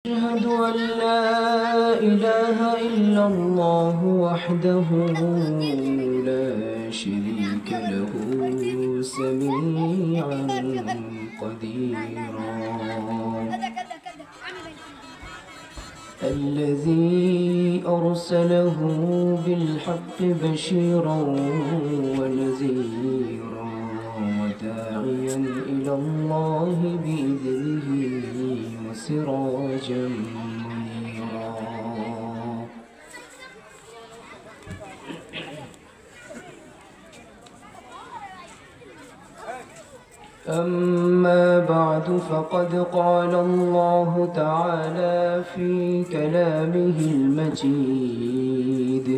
أشهد أن لا إله إلا الله وحده لا شريك له سميعا قديرا الذي أرسله بالحق بشيرا ونذيرا وداعيا إلى الله بإذنه وسراجا منيرا أما بعد فقد قال الله تعالى في كلامه المجيد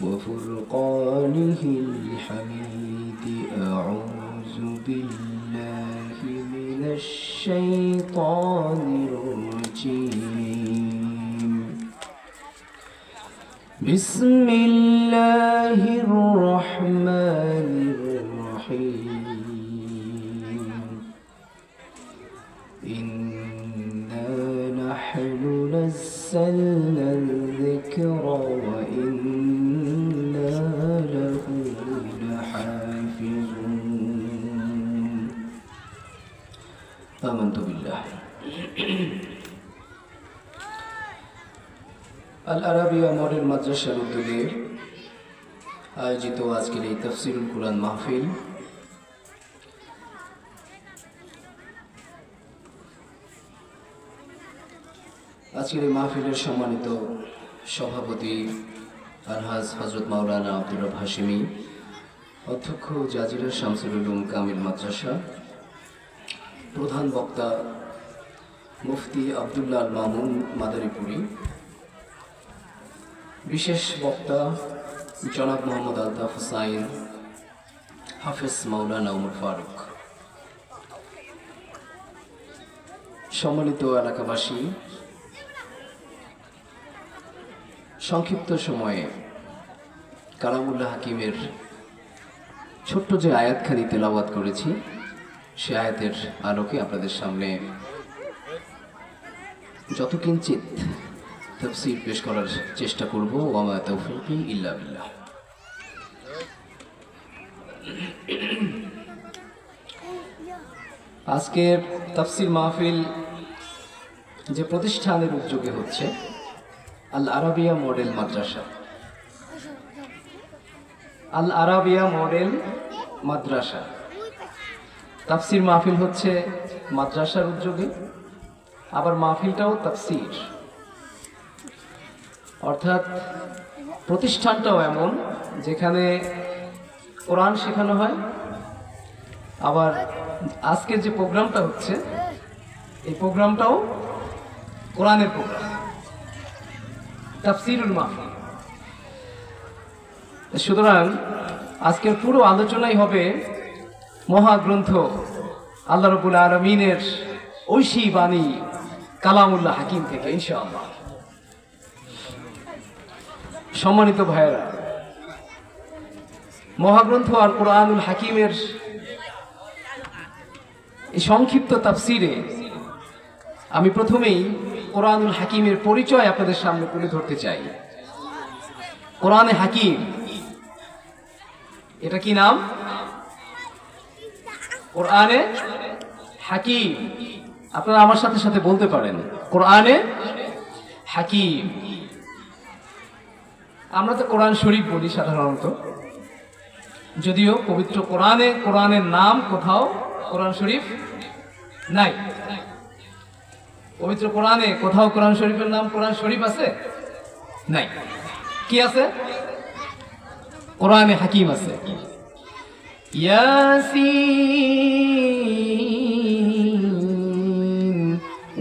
وفرقانه الحميد أعوذ بالله من الشيطان الرجيم بسم الله الرحمن الرحيم إنا نحن نزلنا الذكر وإنا له لحافظون آمنت بالله Al Arabiya model মাদ্রাসার উদ্যোগে আয়োজিত আজকের এই তাফসীরুল কুরআন মাহফিল আজকের এই মাহফিলের সম্মানিত সভাপতি আলহাজ হযরত মাওলানা আব্দুর রব হাশিমি, অধ্যক্ষ জাজিরা শামসুল উলুম কামিল মাদ্রাসা, প্রধান বক্তা মুফতি আব্দুল্লাহ আল মামুন মাদারীপুরি, বিশেষ বক্তা জনাব মোহাম্মদ আলতাফ হুসাইন, হাফেজ মাওলানা উমর ফারুক, সম্মানিত এলাকাবাসী, সংক্ষিপ্ত সময়ে কালামুল্লাহ হাকিমের ছোট্ট যে আয়াতখানি তেলাওয়াত করেছি সে আয়াতের আলোকে আপনাদের সামনে যত কিঞ্চিত তাফসীর পেশ করার চেষ্টা করব। ওয়া মা তাওফীকি ইল্লা বিল্লাহ। আজকের তাফসীর মাহফিল যে প্রতিষ্ঠানের উদ্যোগে হচ্ছে আল আরাবিয়া মডেল মাদ্রাসা, আল আরাবিয়া মডেল মাদ্রাসা তাফসীর মাহফিল হচ্ছে মাদ্রাসার উদ্যোগে, আবার মাহফিলটাও তাফসীর, অর্থাৎ প্রতিষ্ঠানটাও এমন যেখানে কোরআন শেখানো হয়। আবার আজকের যে প্রোগ্রামটা হচ্ছে এই প্রোগ্রামটাও কোরআনের প্রোগ্রাম, তাফসীরুল মাহফিল। সুতরাং আজকের পুরো আলোচনাই হবে মহাগ্রন্থ আল্লাহ রাব্বুল আলামিনের ঐশী বাণী কালামুল্লাহ হাকিম থেকে ইনশাআল্লাহ। সম্মানিত ভাইয়েরা, মহাগ্রন্থ আর কোরআনুল হাকিমের এই সংক্ষিপ্ত তাফসীরে আমি প্রথমেই কোরআনুল হাকিমের পরিচয় আপনাদের সামনে তুলে ধরতে চাই। কোরআনে হাকিম এটা কি নাম? কোরআনে হাকিম। আপনারা আমার সাথে সাথে বলতে পারেন কোরআনে হাকিম। আমরা তো কোরআন শরীফ বলি সাধারণত, যদিও পবিত্র কোরআনে কোরআনের নাম কোথাও কোরআন শরীফ নাই। পবিত্র কোরআনে কোথাও কোরআন শরীফের নাম কোরআন শরীফ আছে? নাই। কি আছে? কোরআনে হাকিম আছে। ইয়াসিন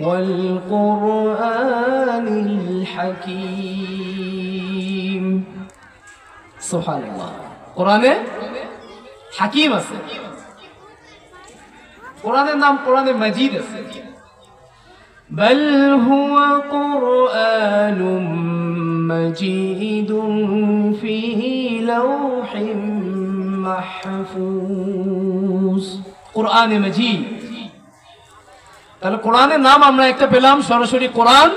ওয়াল কুরআনিল হাকিম। সুবহানাল্লাহ, কোরআনে হাকিম আছে। কোরআনের নাম কোরআনে মাজিদ আছে। بل هو قرآن مجيد في لوح محفوظ। قرآن مجيد তাহলে কোরআনের নাম আমরা একটা পেলাম, সরাসরি কোরআন,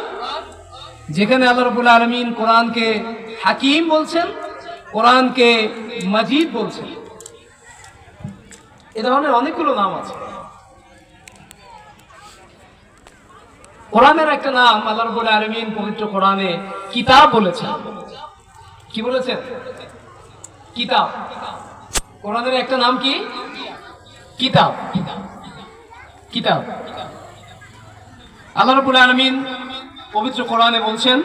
যেখানে আল্লাহ রাব্বুল আলামিন কোরআনকে হাকিম বলছেন, কোরআনকে মাজিদ বলছেন। এ ধরনের অনেকগুলো নাম আছে। কোরআনের একটা নাম আল্লাহ রাব্বুল আলামিন পবিত্র কোরআনে কিতাব বলেছেন। কি বলেছেন? কিতাব। কোরআনের একটা নাম কি? কিতাব। কিতাব। আল্লাহ রাব্বুল আলামিন পবিত্র কোরআনে বলছেন,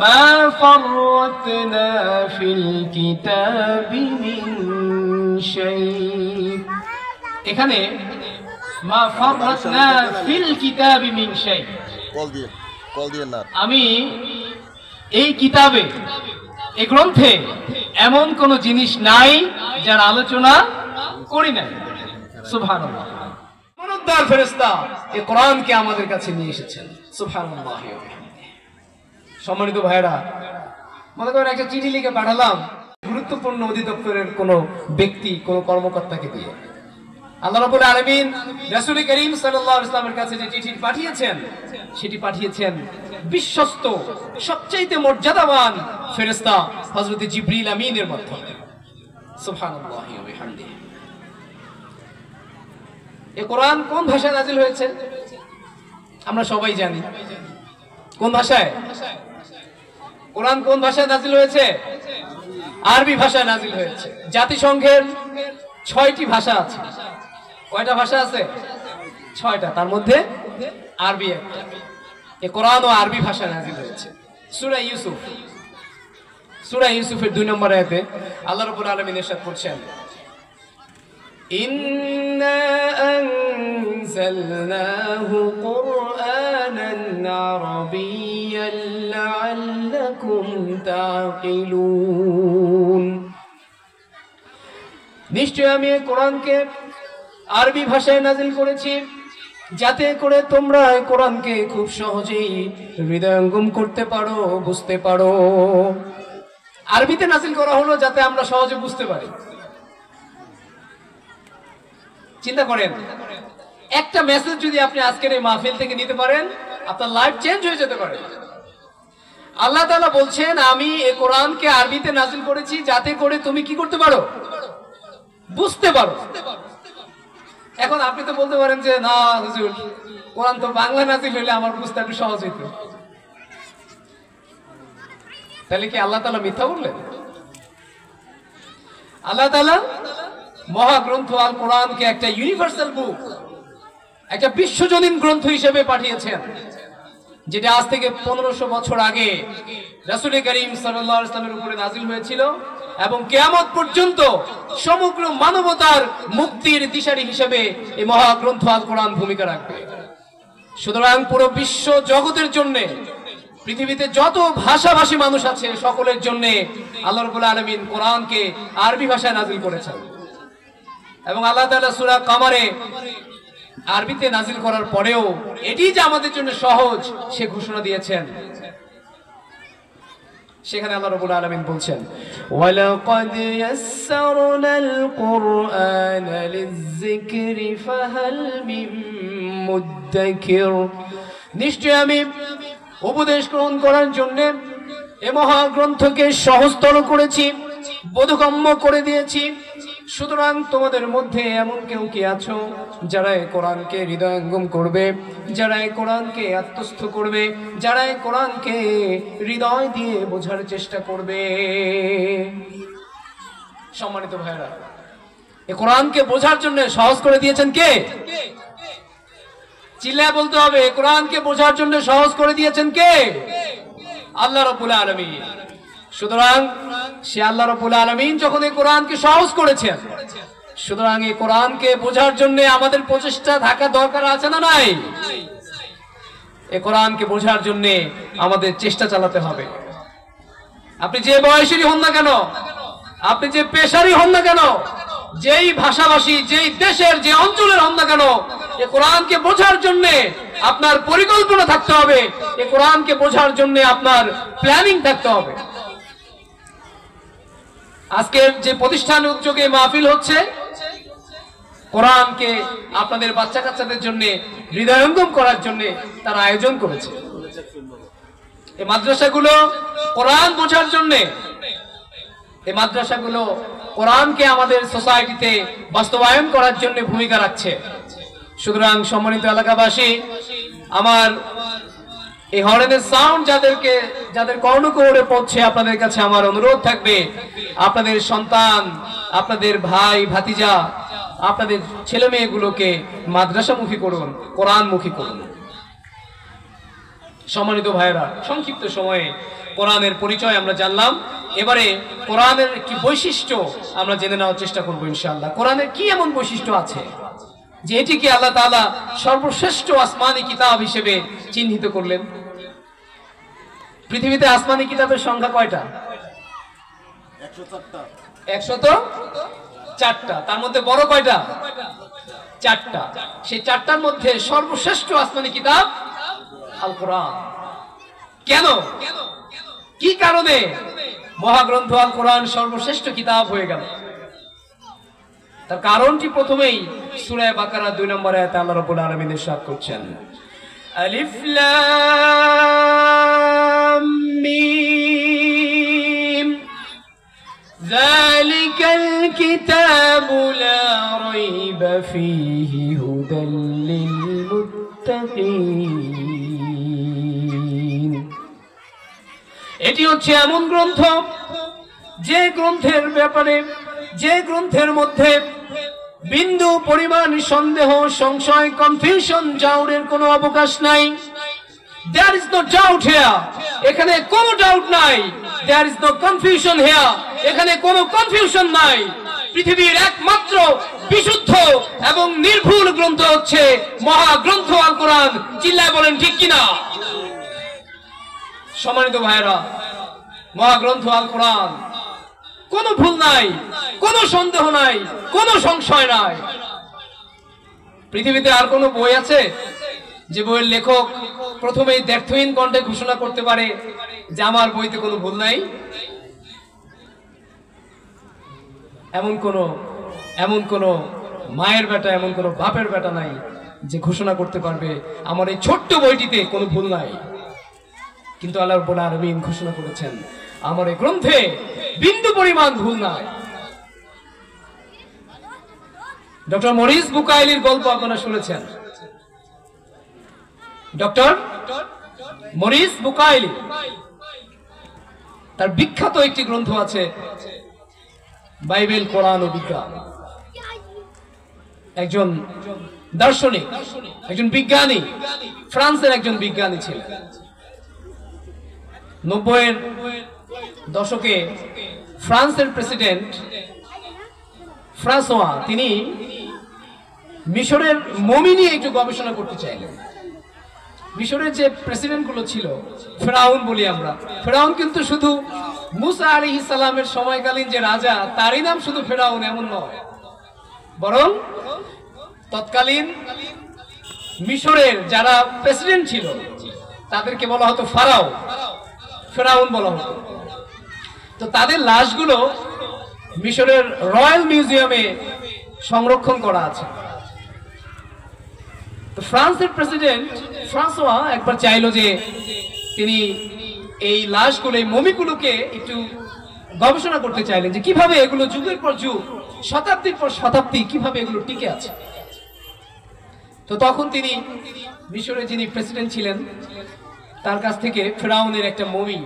মা ফাররাতনা ফিল কিতাবি মিন শাই। এখানে মা ফাররাতনা ফিল কিতাবি মিন শাই, কল দিয়ে না, আমি এই কিতাবে, এই গ্রন্থে এমন কোন জিনিস নাই যার আলোচনা করি নাই। সুবহানাল্লাহ। মনোদ্দার ফেরেশতা এই কোরআনকে আমাদের কাছে নিয়ে এসেছেন। সুবহানাল্লাহ। সম্মানিত ভাইরা, মনে করেন একটা চিঠি লিখে পাঠালাম গুরুত্বপূর্ণ অধিদপ্তরের কোন ব্যক্তি, কোন কর্মকর্তাকে দিয়ে। আল্লাহ রাব্বুল আলামিন রাসূল করিম সাল্লাল্লাহু আলাইহি ওয়াসাল্লামের কাছে যে চিঠি পাঠিয়েছেন, সেটি পাঠিয়েছেন বিশ্বস্ত সবচেয়ে মর্যাদাবান ফেরেশতা হযরত জিবরিল আমিনের মাধ্যমে। সুবহানাল্লাহি ওয়া বিহামদিহি। এই কোরআন কোন ভাষায় নাযিল হয়েছে আমরা সবাই জানি। কোন ভাষায়? কোরআন কোন ভাষায় নাযিল হয়েছে? আরবি ভাষায় নাযিল হয়েছে। জাতিসংঘের ৬টি ভাষা আছে। কয়টা ভাষা আছে? ৬টা। তার মধ্যে আরবি একটা। এই কোরআনও আরবি ভাষায় নাযিল হয়েছে। সূরা ইউসুফ, সূরা ইউসুফের ২ নম্বর আয়াতে আল্লাহ রাব্বুল আলামিন ইরশাদ করছেন, ইন্না আনজালনাহু কুরআনান আরাবিয়্যান লাআল্লাকুম তাকিলুন। নিশ্চয় আমি এই কোরআনকে আরবি ভাষায় নাযিল করেছি, যাতে করে তোমরা এই কোরআনকে খুব সহজেই হৃদয়ঙ্গম করতে পারো, বুঝতে পারো। আরবিতে নাযিল করা হলো যাতে আমরা সহজে বুঝতে পারি। চিন্তা করেন, একটা মেসেজ যদি আপনি আজকের এই মাহফিল থেকে নিতে পারেন, আপনার লাইফ চেঞ্জ হয়ে যেতে পারে। আল্লাহ তাআলা বলছেন, আমি এই কোরআনকে আরবিতে নাযিল করেছি যাতে করে তুমি কি করতে পারো? বুঝতে পারো। এখন আপনি তো বলতে পারেন যে, না হুজুর, কোরআন তো বাংলা নাযিল হইলে আমার বুঝতে একটু সহজ হইতো। তাহলে কি আল্লাহ তাআলা মিথ্যা বললেন? আল্লাহ তাআলা মহাগ্রন্থ আল কোরআনকে একটা ইউনিভার্সাল বুক, একটা বিশ্বজনীন গ্রন্থ হিসেবে পাঠিয়েছেন, যেটা আজ থেকে 1500 বছর আগে রাসূল করিম সাল্লাল্লাহু আলাইহি ওয়াসাল্লামের উপরে নাযিল হয়েছিল এবং কিয়ামত পর্যন্ত সমগ্র মানবতার মুক্তির দিশারি হিসেবে এই মহাগ্রন্থ আল কোরআন ভূমিকা রাখবে। সুতরাং পুরো বিশ্ব জগতের জন্য, পৃথিবীতে যত ভাষাভাষী মানুষ আছে সকলের জন্য আল্লাহ রাব্বুল আলামিন কোরআনকে আরবি ভাষায় নাযিল করেছেন। এবং আল্লাহ তাআলা সূরা কামারে আরবিতে নাযিল করার পরেও এটি যে আমাদের জন্য সহজ সে ঘোষণা দিয়েছেন। সেখানে আল্লাহ রাব্বুল আলামিন বলছেন, ওয়ালাকাদ ইয়াসসারনাল কুরআনা লিয-যিকরি ফাহাল মিন মুদ্দাকির। নিশ্চয় আমি উপদেশ গ্রহণ করার জন্য এই মহাগ্রন্থকে সহজতর করেছি, বোধগম্য করে দিয়েছি। সুতরাং তোমাদের মধ্যে এমন কেউ কি আছো যারা এই কোরআনকে হৃদয়ঙ্গম করবে, যারা এই কোরআনকে আত্মস্থ করবে, যারা এই কোরআনকে হৃদয় দিয়ে বোঝার চেষ্টা করবে? সম্মানিত ভাইরা, এই কোরআনকে বোঝার জন্য সহজ করে দিয়েছেন কে? চিল্লায় বলতে হবে, এই কোরআনকে বোঝার জন্য সহজ করে দিয়েছেন কে? আল্লাহ রাব্বুল আলামিন। সুতরাং সে আল্লাহ রাব্বুল আলামিন যখন এই কোরআনকে সহজ করেছেন, সুতরাং এই কোরআনকে বোঝার জন্য আমাদের প্রচেষ্টা থাকা দরকার আছে না নাই? এই কোরআনকে বোঝার জন্য আমাদের চেষ্টা চালাতে হবে। আপনি যে বয়সেরই হন না কেন, আপনি যে পেশারই হন না কেন, যেই ভাষাভাষী, যেই দেশের, যে অঞ্চলের হন না কেন, এই কোরআনকে বোঝার জন্য আপনার পরিকল্পনা থাকতে হবে। এই কোরআনকে বোঝার জন্য আপনার প্ল্যানিং থাকতে হবে। আজকের যে প্রতিষ্ঠান উদ্যোগে মাহফিল হচ্ছে, কোরআনকে আপনাদের বাচ্চা কাচ্চাদের জন্য হৃদয়ঙ্গম করার জন্য তারা আয়োজন করেছে। এই মাদ্রাসাগুলো কোরআন বোঝার জন্য, এই মাদ্রাসাগুলো কোরআনকে আমাদের সোসাইটিতে বাস্তবায়ন করার জন্য ভূমিকা রাখছে। সুতরাং সম্মানিত এলাকাবাসী, আমার এই হর্নের সাউন্ড যাদের কর্ণকুহরে পৌঁছে, আপনাদের কাছে আমার অনুরোধ থাকবে, আপনাদের সন্তান, আপনাদের ভাই ভাতিজা, আপনাদের ছেলে মেয়েগুলোকে মাদ্রাসামুখী করুন, কোরআনমুখী করুন। সম্মানিত ভাইরা, সংক্ষিপ্ত সময়ে কোরআনের পরিচয় আমরা জানলাম। এবারে কোরআনের একটি বৈশিষ্ট্য আমরা জেনে নেওয়ার চেষ্টা করবো ইনশাআল্লাহ। কোরআনের কি এমন বৈশিষ্ট্য আছে যে এটিকে আল্লাহ তাআলা সর্বশ্রেষ্ঠ আসমানি কিতাব হিসেবে চিহ্নিত করলেন? পৃথিবীতে আসমানি কিতাবের সংখ্যা কয়টা? 104টা। তার মধ্যে বড় কয়টা? 4টা। সেই 4টার মধ্যে সর্বশ্রেষ্ঠ আসমানি কিতাব আল কোরআন। কেন, কি কারণে মহাগ্রন্থ আল কোরআন সর্বশ্রেষ্ঠ কিতাব হয়ে গেল? তার কারণটি প্রথমেই সূরা বাকারা 2 নম্বর আয়াতে আল্লাহ রাব্বুল আলামিন ইরশাদ করছেন, আলিফ লাম মিম যালিকাল কিতাবু লা রাইবা ফীহি হুদাল লিল মুত্তাকিন। এটি হচ্ছে এমন গ্রন্থ, যে গ্রন্থের ব্যাপারে, যে গ্রন্থের মধ্যে বিন্দু পরিমাণ সন্দেহ, সংশয়, কনফিউশন, ডাউটের কোনো অবকাশ নাই। There is no doubt here, এখানে কোনো ডাউট নাই। There is no confusion here, এখানে কোনো কনফিউশন নাই। পৃথিবীর একমাত্র বিশুদ্ধ এবং নির্ভুল গ্রন্থ হচ্ছে মহাগ্রন্থ আল কোরআন। চিল্লায় বলেন ঠিক কিনা? সম্মানিত ভাইরা, মহাগ্রন্থ আল কোরআন, কোনো ভুল নাই, কোনো সন্দেহ নাই, কোনো সংশয় নাই। পৃথিবীতে আর কোনো বই আছে যে বইয়ের লেখক প্রথমেই দ্ব্যর্থহীন কণ্ঠে ঘোষণা করতে পারে যে আমার বইতে কোনো ভুল নাই? এমন কোন মায়ের বেটা, এমন কোন বাপের বেটা নাই যে ঘোষণা করতে পারবে আমার এই ছোট্ট বইটিতে কোনো ভুল নাই। কিন্তু আল্লাহ রাব্বুল আলামিন ঘোষণা করেছেন আমার এই গ্রন্থে বিন্দু পরিমাণ ভুল নাই। ডক্টর মরিস বুকাইলির গল্প আপনারা শুনেছেন। ডক্টর মরিস বুকাইলি, তার বিখ্যাত একটি গ্রন্থ আছে বাইবেল, কোরআন ও বিজ্ঞান। একজন দার্শনিক, একজন বিজ্ঞানী, ফ্রান্সের একজন বিজ্ঞানী ছিলেন। 90-এর দশকে ফ্রান্সের প্রেসিডেন্ট ফ্রান্সোয়া, তিনি মিশরের মমি নিয়ে একটু গবেষণা করতে চাইলেন। মিশরের যে প্রেসিডেন্ট গুলো ছিল, ফেরাউন বলি আমরা, ফেরাউন কিন্তু শুধু মুসা আলাইহিস সালামের সময়কালীন যে রাজা তারই নাম শুধু ফেরাউন এমন নয়, বরং তৎকালীন মিশরের যারা প্রেসিডেন্ট ছিল তাদেরকে বলা হতো ফারাও, ফেরাউন বলা হতো। তো তাদের লাশগুলো মিশরের রয়্যাল মিউজিয়ামে সংরক্ষণ করা আছে। তো ফ্রান্সের প্রেসিডেন্ট ফ্রান্সোয়া একবার চাইলো যে তিনি এই লাশগুলো, এই মমিগুলোকে একটু গবেষণা করতে চাইলেন যে কিভাবে এগুলো যুগের পর যুগ, শতাব্দীর পর শতাব্দী কিভাবে এগুলো টিকে আছে। তো তখন তিনি মিশরের যিনি প্রেসিডেন্ট ছিলেন তার কাছ থেকে ফেরাউনের একটা মমি,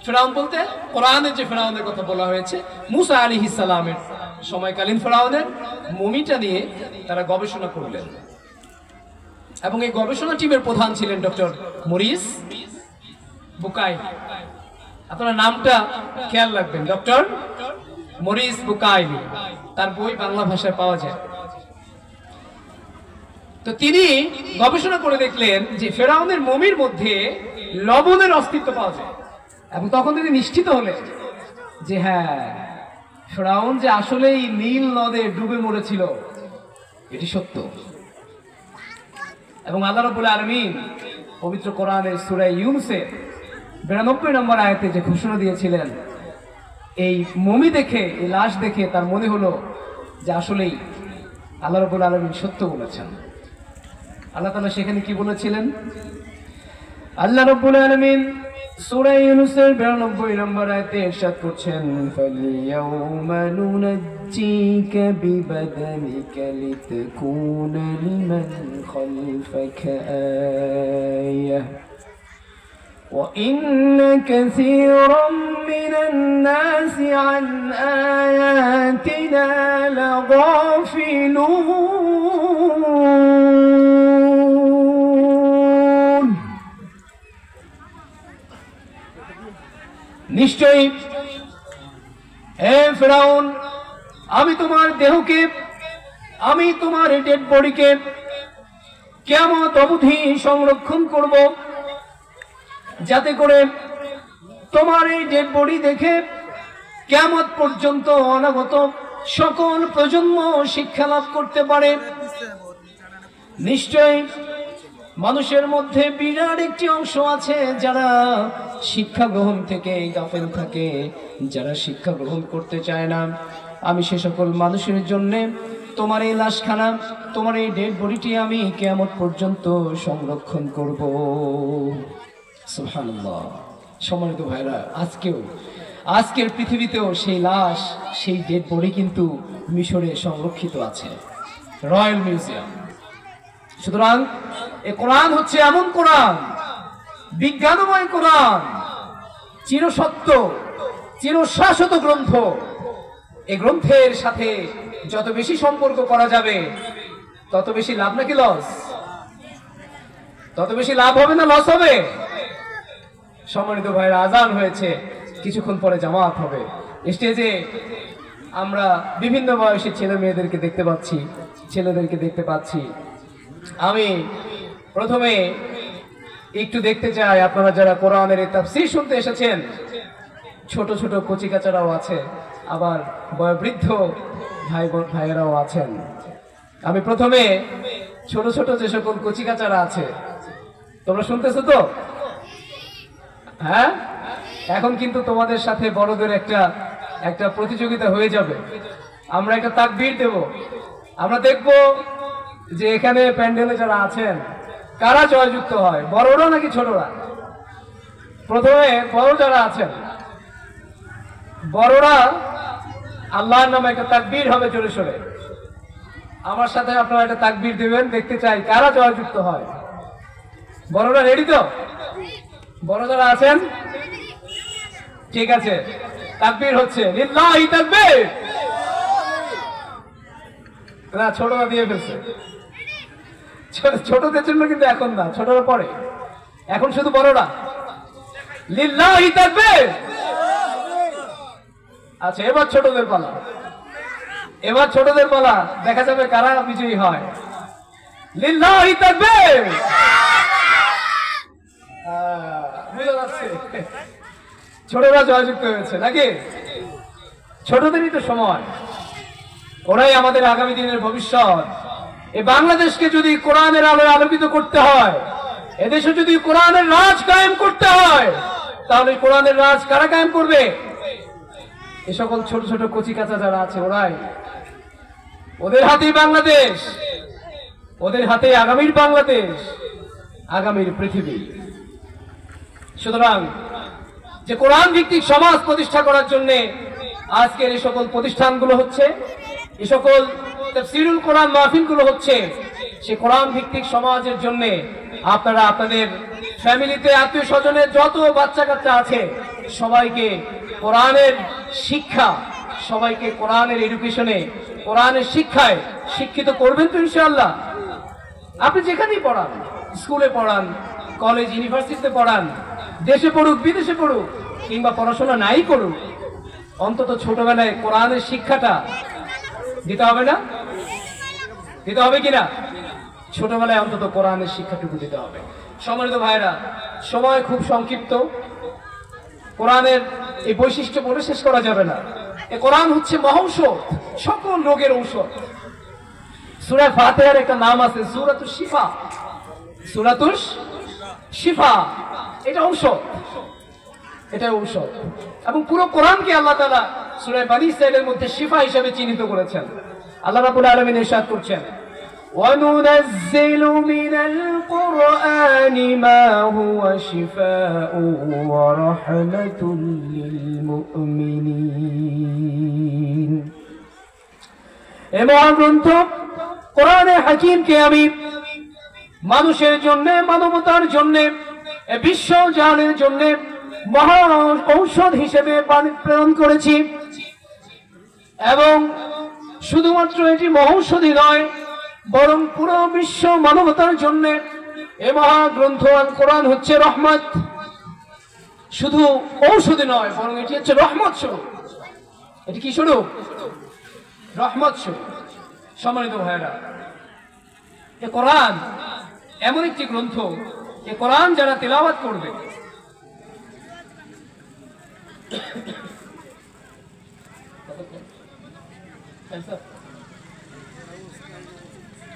ফেরাউন বলতে কোরআনের যে ফেরাউনের কথা বলা হয়েছে মুসা আলাইহিস সালামের সময়কালীন ফেরাউনের মমিটা নিয়ে তারা গবেষণা করলেন। এবং এই গবেষণা টিমের প্রধান ছিলেন ডক্টর মরিস বুকাইলি। আপনারা নামটা খেয়াল রাখবেন, ডক্টর মরিস বুকাইলি। তার বই বাংলা ভাষায় পাওয়া যায়। তো তিনি গবেষণা করে দেখলেন যে ফেরাউনের মমির মধ্যে লবণের অস্তিত্ব পাওয়া যায়। এবং তখন তিনি নিশ্চিত হলেন যে হ্যাঁ, ফেরাউন যে আসলেই নীল নদে ডুবে মরেছিল এটি সত্য। এবং আল্লাহ রাব্বুল আলামিন পবিত্র কোরআনের সূরা ইউনূসের 92 নম্বর আয়াতে যে ঘোষণা দিয়েছিলেন, এই মমি দেখে, এই লাশ দেখে তার মনে হলো যে আসলেই আল্লাহ রাব্বুল আলামিন সত্য বলেছেন। আল্লাহ তাআলা সেখানে কি বলেছিলেন? আল্লাহ রাব্বুল আলামিন সূরা ইউনূসের 92 নম্বর আয়াতে ইরশাদ করছেন, ফালিয়াউমা নুনাজ্জিকা বিবাদানিকা লিতাকুনা লিমান খালফাকা আয়াহ وَإِنَّ كَثِيرًا مِنَ النَّاسِ عَنْ آيَاتِنَا لَغَافِلُونَ। নিশ্চয়ই হে ফিরাউন, আমি তোমার দেহকে, আমি তোমার ডেড বডিকে কিয়ামত অবধি সংরক্ষণ করব, যাতে করে তোমার এই ডেড বডি দেখে কিয়ামত পর্যন্ত অনাগত সকল প্রজন্ম শিক্ষা লাভ করতে পারে। নিশ্চয়ই মানুষের মধ্যে বিরাট একটি অংশ আছে যারা শিক্ষা গ্রহণ থেকে গাফেল থাকে, যারা শিক্ষা গ্রহণ করতে চায় না। আমি সে সকল মানুষের জন্য তোমার এই লাশখানা, তোমার এই ডেড বডিটি আমি কিয়ামত পর্যন্ত সংরক্ষণ করব। সুবহানাল্লাহ। সম্মানিত ভাইরা, আজকের পৃথিবীতেও সেই লাশ, সেই ডেড বডি কিন্তু মিশরে সংরক্ষিত আছে, রয়্যাল মিউজিয়াম। সুতরাং এই কোরআন হচ্ছে এমন কোরআন, বিজ্ঞানময় কোরআন, চিরসত্য, চিরশাশ্বত গ্রন্থ। এই গ্রন্থের সাথে যত বেশি সম্পর্ক করা যাবে তত বেশি লাভ নাকি লস? তত বেশি লাভ হবে না লস হবে? সম্মানিত ভাইরা, আজান হয়েছে, কিছুক্ষণ পরে জামাত হবে। স্টেজে আমরা বিভিন্ন বয়সের ছেলে মেয়েদেরকে দেখতে পাচ্ছি, ছেলেদেরকে দেখতে পাচ্ছি। আমি প্রথমে একটু দেখতে চাই, আপনারা যারা কোরআনের এই তাফসীর শুনতে এসেছেন, ছোট ছোট কচিকাচারাও আছে, আবার বয়োবৃদ্ধ ভাইয়েরাও আছেন। আমি প্রথমে ছোট ছোট যে সকল কচিকাচারা আছে, তোমরা শুনতেছো তো? হ্যাঁ, এখন কিন্তু তোমাদের সাথে বড়দের একটা প্রতিযোগিতা হয়ে যাবে। আমরা একটা তাকবীর দেব, আমরা দেখব যে এখানে প্যান্ডেলে যারা আছেন কারা জয়যুক্ত হয়, বড়রা নাকি ছোটরা। প্রথমে বড় যারা আছেন, বড়রা আল্লাহর নামে একটা তাকবীর হবে জোরে সোরে। আমার সাথে আপনারা একটা তাকবীর দেবেন, দেখতে চাই কারা জয়যুক্ত হয়। বড়রা রেডি তো? বড় যারা আছেন, ঠিক আছে, তাকবীর হচ্ছে লিল্লাহি তাকবীর। না, ছোটরা দিয়ে ফেলছে। ছোটদের জন্য কিন্তু এখন না, ছোটরা পরে, এখন শুধু বড়রা। লিল্লাহি তাকবীর। আচ্ছা, এবার ছোটদের পালা, এবার ছোটদের পালা, দেখা যাবে কারা বিজয়ী হয়। লিল্লাহি তাকবীর। ছোটরা জয়যুক্ত হয়েছে নাকি? ছোটদেরই তো সময়, ওরাই আমাদের আগামী দিনের ভবিষ্যৎ। এই বাংলাদেশকে যদি কোরআনের আলোয় আলোকিত করতে হয়, এদেশে যদি কোরআনের রাজ কায়েম করতে হয়, তাহলে কোরআনের রাজ কারা কায়েম করবে? এ সকল ছোট ছোট কচিকাঁচা যারা আছে, ওরাই। ওদের হাতেই বাংলাদেশ, ওদের হাতে আগামীর বাংলাদেশ, আগামীর পৃথিবী। সুতরাং যে কোরআন ভিত্তিক সমাজ প্রতিষ্ঠা করার জন্য আজকের এই সকল প্রতিষ্ঠানগুলো হচ্ছে, এই সকল তাফসীরুল কোরআন মাহফিলগুলো হচ্ছে, সে কোরআন ভিত্তিক সমাজের জন্য আপনারা আপনাদের ফ্যামিলিতে, আত্মীয় স্বজনের যত বাচ্চা কাচ্চা আছে সবাইকে কোরআনের শিক্ষা, সবাইকে কোরআনের এডুকেশনে, কোরআনের শিক্ষায় শিক্ষিত করবেন তো ইনশাআল্লাহ। আপনি যেখানেই পড়ান, স্কুলে পড়ান, কলেজ ইউনিভার্সিটিতে পড়ান, দেশে পড়ুক বিদেশে পড়ুক, কিংবা পড়াশোনা নাই করুক, অন্তত ছোটবেলায় কোরআনের শিক্ষাটা দিতে হবে না? দিতে হবে কিনা? ছোটবেলায় অন্তত কোরআনের শিক্ষাটুকু দিতে হবে। সম্মানিত ভাইরা, সময় খুব সংক্ষিপ্ত, কোরআনের এই বৈশিষ্ট্য বলে শেষ করা যাবে না। এই কোরআন হচ্ছে মহৌষধ, সকল রোগের ঔষধ। সূরা ফাতিহার একটা নাম আছে সূরাতুশ শিফা। সূরাতুশ শিফা, এটা ঔষধ, এটা ঔষধ। এবং পুরো কোরআনকে আল্লাহ তাআলা সূরা বনী ইসরাঈলের মধ্যে শিফা হিসেবে চিহ্নিত করেছেন। আল্লাহ রাব্বুল আলামিন ইরশাদ করছেন, وَنُنَزِّلُ مِنَ الْقُرْآنِ مَا هُوَ شِفَاءٌ وَرَحْمَةٌ لِلْمُؤْمِنِينَ। এই মহাগ্রন্থ কোরআনে হাকিমকে আমি মানুষের জন্য, মানবতার জন্য, বিশ্ব জাহানের জন্য মহা ঔষধ হিসেবে প্রেরণ করেছি। এবং শুধুমাত্র এটি মহৌষধি নয়, বরং পুরো বিশ্ব মানবতার জন্য এই মহাগ্রন্থ আল কোরআন হচ্ছে রহমত। শুধু ঔষধি নয়, বরং এটি হচ্ছে রহমত স্বরূপ। এটি কি স্বরূপ? রহমত স্বরূপ। সম্মানিত ভাইরা, এ কোরআন এমন একটি গ্রন্থ, এ কোরআন যারা তিলাওয়াত করবে,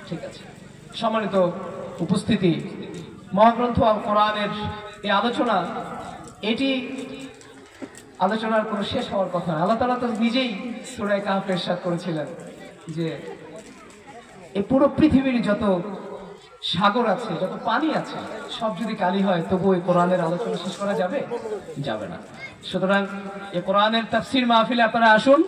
ঠিক আছে, সম্মানিত উপস্থিতি, মহাগ্রন্থ আল কোরআনের এই আলোচনা, এটি আলোচনার কোনো শেষ হওয়ার কথা না। আল্লাহ তাআলা তো নিজেই সূরা কাহফে ইরশাদ করেছিলেন যে এই পুরো পৃথিবীর যত সাগর আছে, যত পানি আছে, সব যদি কালি হয়, তবু এই কোরআনের আলোচনা শেষ করা যাবে? যাবে না। সুতরাং এই কোরআনের তাফসীর মাহফিলে আপনারা আসুন।